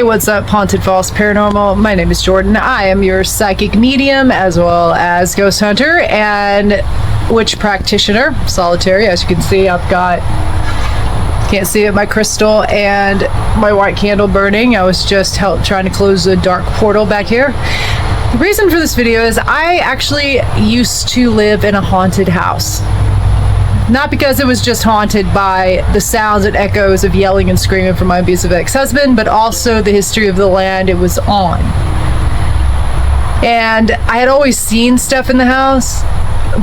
Hey, what's up, Haunted Falls Paranormal? My name is Jordan. I am your psychic medium as well as ghost hunter and witch practitioner, solitary. As you can see, I've got, can't see it, my crystal and my white candle burning. I was just trying to close the dark portal back here. The reason for this video is I actually used to live in a haunted house. Not because it was just haunted by the sounds and echoes of yelling and screaming from my abusive ex-husband, but also the history of the land it was on. And I had always seen stuff in the house,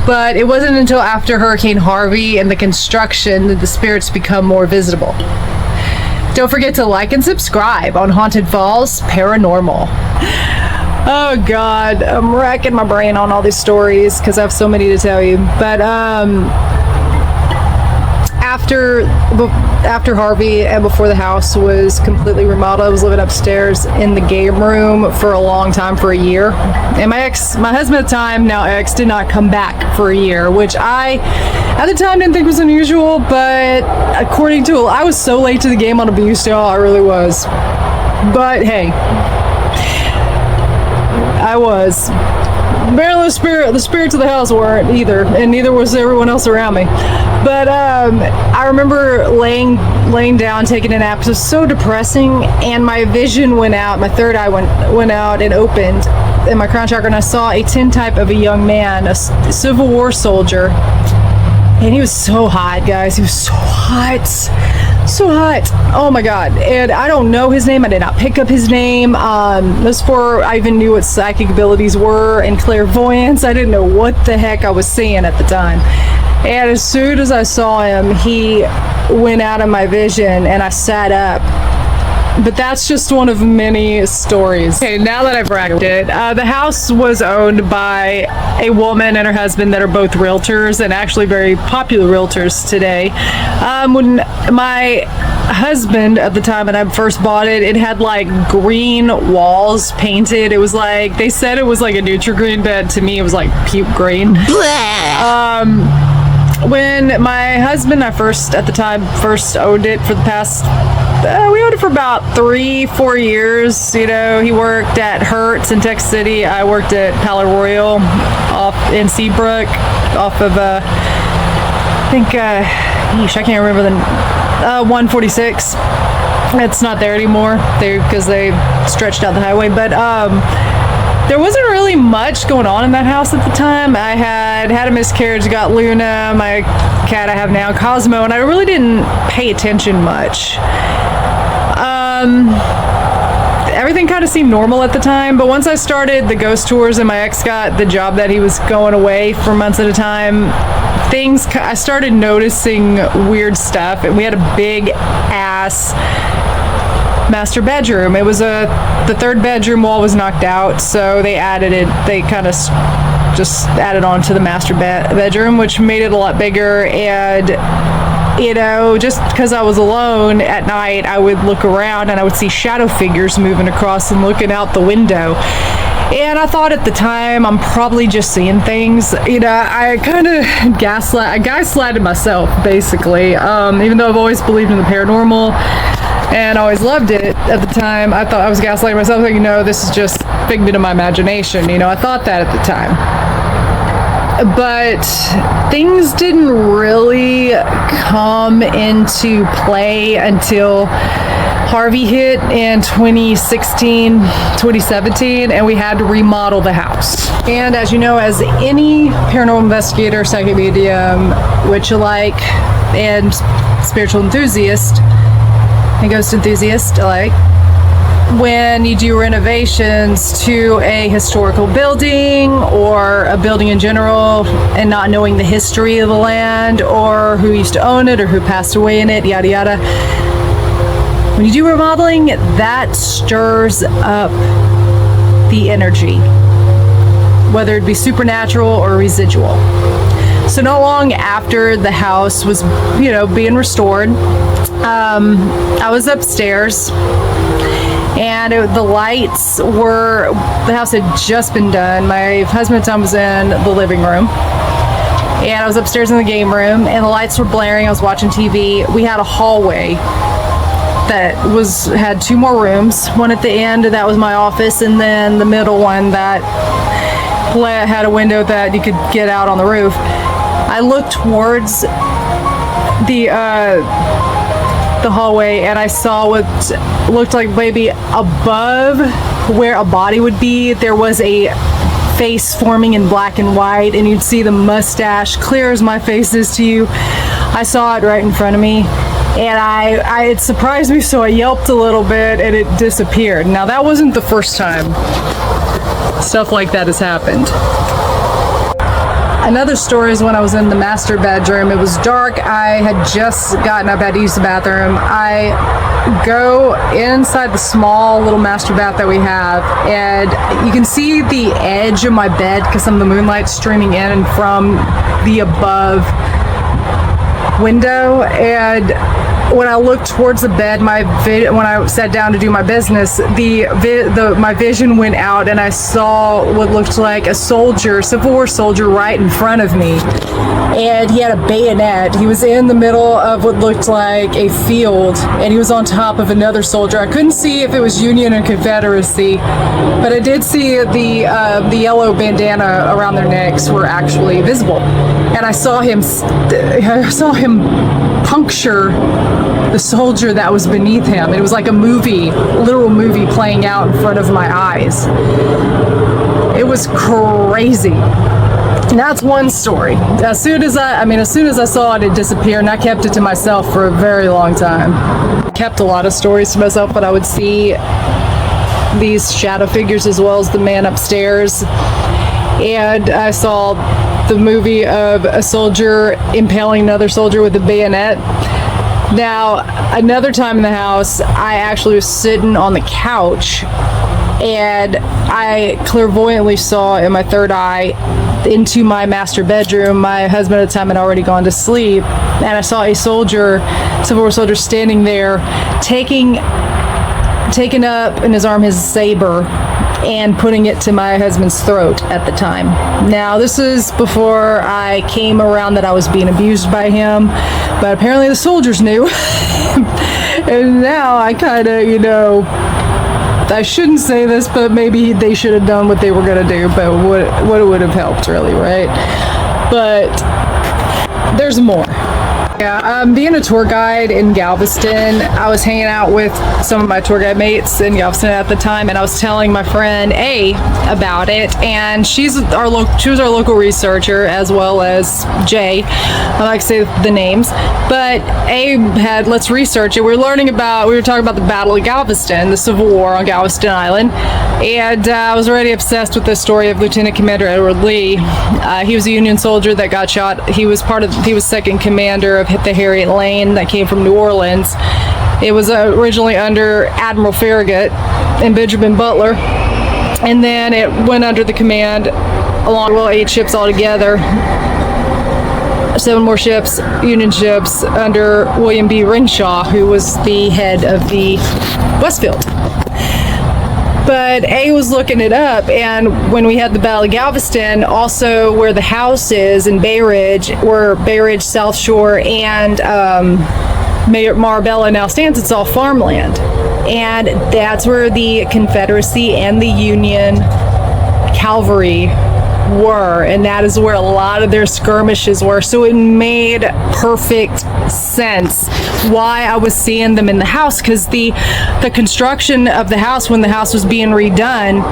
but it wasn't until after Hurricane Harvey and the construction that the spirits become more visible. Don't forget to like and subscribe on Haunted Falls Paranormal. Oh God, I'm racking my brain on all these stories because I have so many to tell you. But after Harvey and before the house was completely remodeled, I was living upstairs in the game room for a long time, for a year. And my husband at the time, now ex, did not come back for a year, which I, at the time, didn't think was unusual, but according to, I was so late to the game on abuse, y'all, I really was. But hey, I was. Apparently the spirits of the house weren't either, and neither was everyone else around me. But I remember laying down, taking a nap. It was so depressing, and my vision went out. My third eye went out and opened in my crown chakra, and I saw a tintype of a young man, a Civil War soldier, and he was so hot, guys. He was so hot. So hot. Oh my God. And I don't know his name. I did not pick up his name. This before I even knew what psychic abilities were and clairvoyance. I didn't know what the heck I was seeing at the time. And as soon as I saw him, he went out of my vision and I sat up. But that's just one of many stories. Okay, now that I've racked it, the house was owned by a woman and her husband that are both realtors, and actually very popular realtors today. When my husband at the time, and I first bought it, it had like green walls painted. It was like, they said it was like a Nutri-Green, but to me it was like puke green. When my husband, at the time, first owned it for the past, we owned it for about 3-4 years. You know, he worked at Hertz in Texas City. I worked at Palo Royal off in Seabrook, off of, I think, I can't remember the, 146. It's not there anymore because they stretched out the highway, but, there wasn't really much going on in that house at the time. I had a miscarriage, got Luna, my cat I have now, Cosmo, and I really didn't pay attention much. Everything kind of seemed normal at the time, but once I started the ghost tours and my ex got the job that he was going away for months at a time, I started noticing weird stuff, and we had a big ass master bedroom. It was the third bedroom wall was knocked out, so they kind of just added on to the master bedroom, which made it a lot bigger. And you know, just because I was alone at night, I would look around and I would see shadow figures moving across and looking out the window. And I thought at the time, I'm probably just seeing things. You know, I kind of gaslighted myself, basically. Even though I've always believed in the paranormal and always loved it, at the time, I thought I was gaslighting myself, like, you know, this is just figment of my imagination. You know, I thought that at the time. But things didn't really come into play until Harvey hit in 2016, 2017, and we had to remodel the house. And as you know, as any paranormal investigator, psychic medium, witch alike, and spiritual enthusiast, and ghost enthusiast alike, when you do renovations to a historical building or a building in general and not knowing the history of the land or who used to own it or who passed away in it, yada yada, when you do remodeling, that stirs up the energy, whether it be supernatural or residual. So not long after the house was, you know, being restored, I was upstairs. And the lights were, the house had just been done. My husband at the time was in the living room. And I was upstairs in the game room, and the lights were blaring. I was watching TV. We had a hallway that had 2 more rooms. One at the end, that was my office, and then the middle one that had a window that you could get out on the roof. I looked towards the hallway, and I saw what looked like maybe above where a body would be, there was a face forming in black and white, and you'd see the mustache clear as my face is to you. I saw it right in front of me, and it surprised me, so I yelped a little bit, and it disappeared. Now, that wasn't the first time stuff like that has happened. Another story is when I was in the master bedroom. It was dark. I had just gotten up, I had to use the bathroom. I go inside the small little master bath that we have, and you can see the edge of my bed because some of the moonlight's streaming in and from the above window. And when I looked towards the bed, when I sat down to do my business, my vision went out, and I saw what looked like a soldier, Civil War soldier, right in front of me. And he had a bayonet. He was in the middle of what looked like a field, and he was on top of another soldier. I couldn't see if it was Union or Confederacy, but I did see the yellow bandana around their necks were actually visible. And I saw him puncture the soldier that was beneath him. It was like a literal movie playing out in front of my eyes. It was crazy. And that's one story. As soon as I saw it, it disappeared, and I kept it to myself for a very long time. I kept a lot of stories to myself, but I would see these shadow figures as well as the man upstairs. And I saw the movie of a soldier impaling another soldier with a bayonet. Now, another time in the house, I actually was sitting on the couch, and I clairvoyantly saw in my third eye into my master bedroom. My husband at the time had already gone to sleep, and I saw a soldier, Civil War soldier, standing there, taking up in his arm his saber and putting it to my husband's throat at the time. Now, this is before I came around that I was being abused by him, but apparently the soldiers knew. And now I kind of, I shouldn't say this, but maybe they should have done what they were going to do, but what it would have helped, really, right? But there's more. Yeah, being a tour guide in Galveston, I was hanging out with some of my tour guide mates in Galveston at the time, and I was telling my friend A about it, and she was our local researcher, as well as J. I like to say the names, but A had, let's research it. We were talking about the Battle of Galveston, the Civil War on Galveston Island, and I was already obsessed with the story of Lieutenant Commander Edward Lee. He was a Union soldier that got shot. He was second commander of the Harriet Lane that came from New Orleans. It was originally under Admiral Farragut and Benjamin Butler, and then it went under the command, along with 8 ships altogether, 7 more ships, Union ships, under William B. Renshaw, who was the head of the Westfield. But A was looking it up, and when we had the Battle of Galveston, also where the house is in Bay Ridge, where Bay Ridge, South Shore, and Marbella now stands, it's all farmland. And that's where the Confederacy and the Union cavalry were, and that is where a lot of their skirmishes were. So it made perfect sense why I was seeing them in the house, because the construction of the house, when the house was being redone,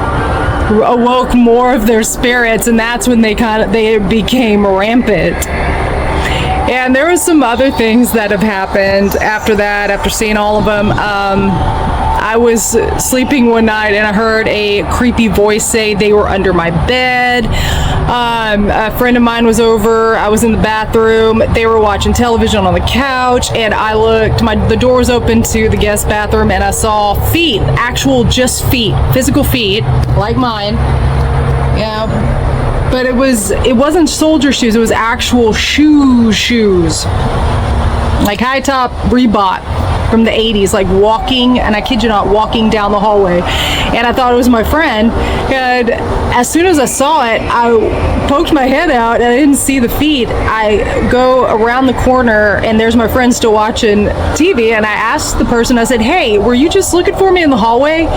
awoke more of their spirits, and that's when they became rampant. And there was some other things that have happened after that, after seeing all of them. I was sleeping one night and I heard a creepy voice say they were under my bed. A friend of mine was over. I was in the bathroom. They were watching television on the couch, and I looked. The door was open to the guest bathroom, and I saw feet, just feet, physical feet, like mine. Yeah, but it wasn't soldier shoes. It was actual shoes, like high top Reebok from the 80s, like walking, and I kid you not, walking down the hallway. And I thought it was my friend. And as soon as I saw it, I poked my head out and I didn't see the feet. I go around the corner and there's my friend still watching TV, and I asked the person, I said, hey, were you just looking for me in the hallway?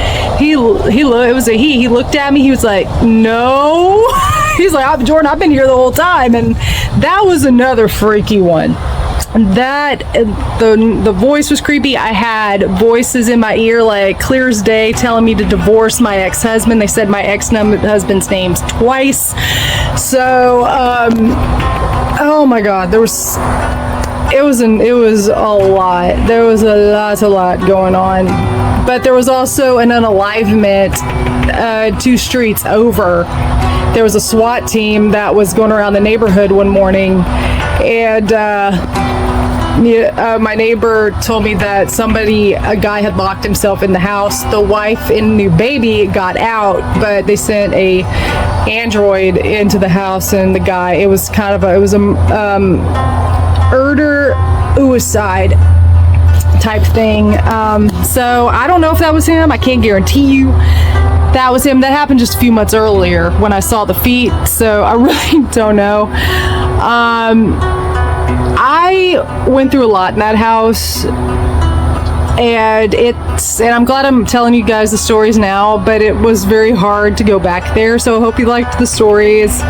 It was a he looked at me, he was like, no. He's like, Jordan, I've been here the whole time. And that was another freaky one. That the voice was creepy. I had voices in my ear like clear as day telling me to divorce my ex-husband. They said my ex-husband's names twice. So oh my god, it was a lot. There was a lot going on. But there was also an unalivement 2 streets over. There was a SWAT team that was going around the neighborhood one morning, and my neighbor told me that a guy had locked himself in the house. The wife and new baby got out, but they sent a android into the house, and the guy, it was a murder-suicide type thing. So I don't know if that was him. I can't guarantee you that was him. That happened just a few months earlier when I saw the feet, so I really don't know. I went through a lot in that house, and I'm glad I'm telling you guys the stories now, but it was very hard to go back there, so I hope you liked the stories.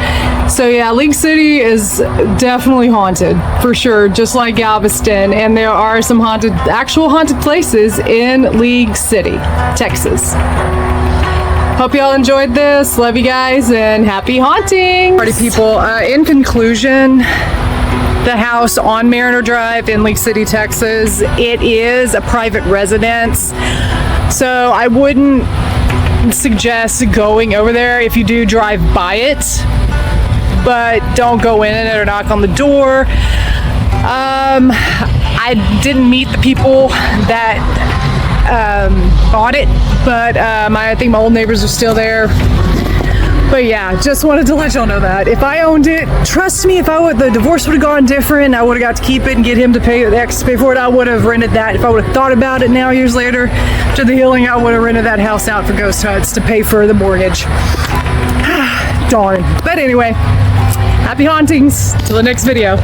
So yeah, League City is definitely haunted, for sure, just like Galveston, and there are some actual haunted places in League City, Texas. Hope you all enjoyed this. Love you guys, and happy haunting! Party people, in conclusion, the house on Mariner Drive in League City, Texas, it is a private residence, so I wouldn't suggest going over there. If you do, drive by it, but don't go in it or knock on the door. I didn't meet the people that bought it, but I think my old neighbors are still there. But yeah, just wanted to let y'all know that. If I owned it, trust me, the divorce would have gone different. I would have got to keep it and get him to pay for it. I would have rented that. If I would have thought about it now, years later, after the healing, I would have rented that house out for ghost hunts to pay for the mortgage. Darn. But anyway, happy hauntings. Till the next video.